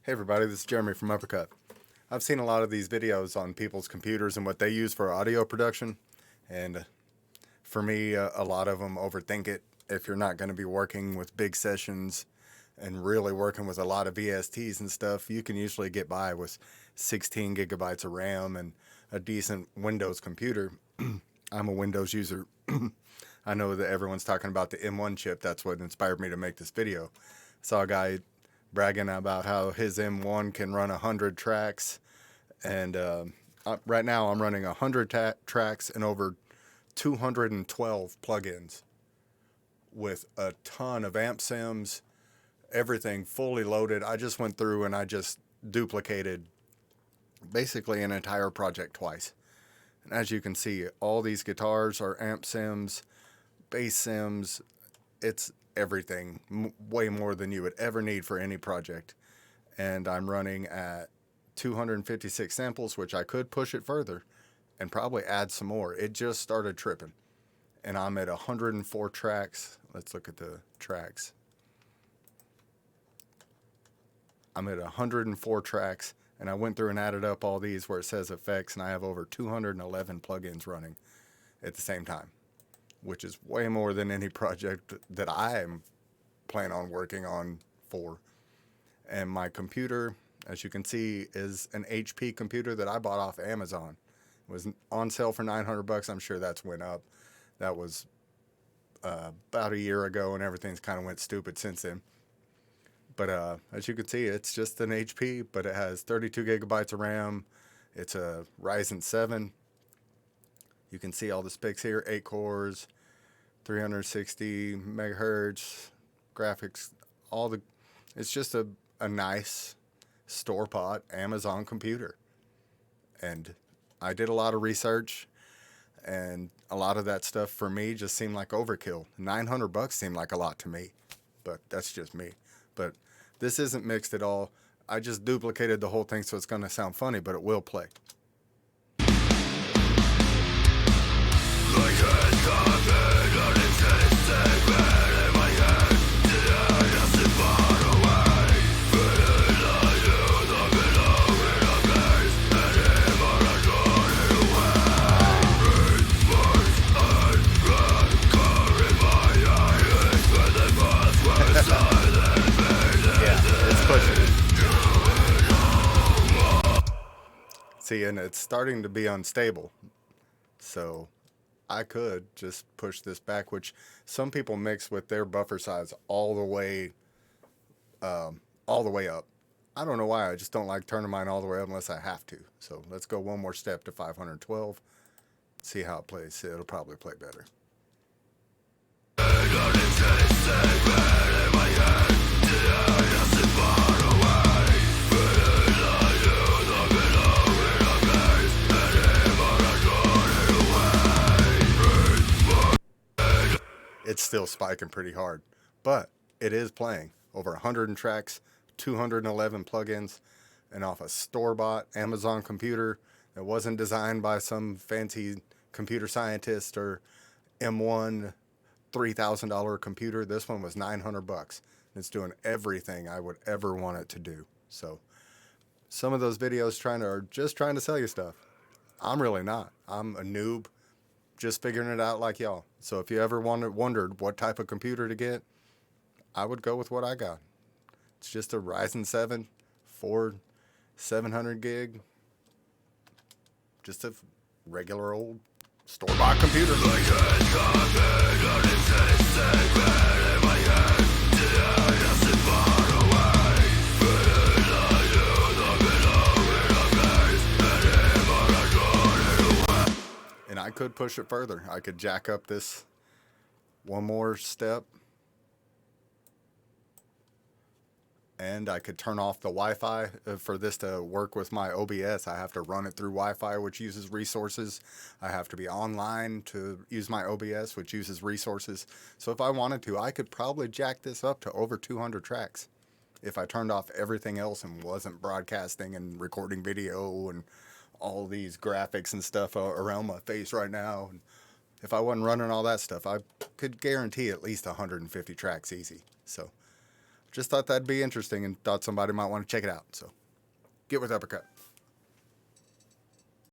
Hey everybody, this is Jeremy from Uppercut. I've seen a lot of these videos on people's computers and what they use for audio production, and for me, a lot of them overthink it. If you're not going to be working with big sessions and really working with a lot of VSTs and stuff, you can usually get by with 16 gigabytes of RAM and a decent Windows computer. I'm a Windows user. I know that everyone's talking about the M1 chip. That's what inspired me to make this video. I saw a guy bragging about how his M1 can run 100 tracks, and right now I'm running 100 tracks and over 212 plugins with a ton of amp sims, everything fully loaded. I just went through and I just duplicated basically an entire project twice. And as you can see, all these guitars are amp sims, bass sims. It's everything, way more than you would ever need for any project. And I'm running at 256 samples, which I could push it further and probably add some more. It just started tripping. And I'm at 104 tracks. Let's look at the tracks. I'm at 104 tracks, and I went through and added up all these where it says effects, and I have over 211 plugins running at the same time, which is way more than any project that I'm planning on working on for. And my computer, as you can see, is an HP computer that I bought off Amazon. It was on sale for $900. I'm sure that's went up. That was about a year ago, and everything's kind of went stupid since then. But as you can see, it's just an HP, but it has 32 gigabytes of RAM. It's a Ryzen 7. You can see all the specs here, 8 cores, 360 megahertz, graphics, it's just a nice store-bought Amazon computer. And I did a lot of research, and a lot of that stuff for me just seemed like overkill. $900 seemed like a lot to me, but that's just me. But this isn't mixed at all. I just duplicated the whole thing so it's going to sound funny, but it will play. See, and it's starting to be unstable. So I could just push this back, which some people mix with their buffer size all the way up. I don't know why. I just don't like turning mine all the way up unless I have to. So let's go one more step to 512. See how it plays. It'll probably play better. It's still spiking pretty hard, but it is playing over 100 tracks, 211 plugins, and off a store-bought Amazon computer that wasn't designed by some fancy computer scientist or M1 $3,000 computer. This one was $900. It's doing everything I would ever want it to do. So some of those videos are just trying to sell you stuff. I'm really not. I'm a noob, just figuring it out like y'all. So if you ever wondered what type of computer to get, I would go with what I got. It's just a Ryzen 7, Ford 700 gig, just a regular old store-bought computer. And I could push it further. I could jack up this one more step, and I could turn off the Wi-Fi. For this to work with my OBS, I have to run it through Wi-Fi, which uses resources. I have to be online to use my OBS, which uses resources. So if I wanted to, I could probably jack this up to over 200 tracks if I turned off everything else and wasn't broadcasting and recording video and all these graphics and stuff around my face right now. And if I wasn't running all that stuff, I could guarantee at least 150 tracks easy. So just thought that'd be interesting and thought somebody might want to check it out. So get with Uppercut.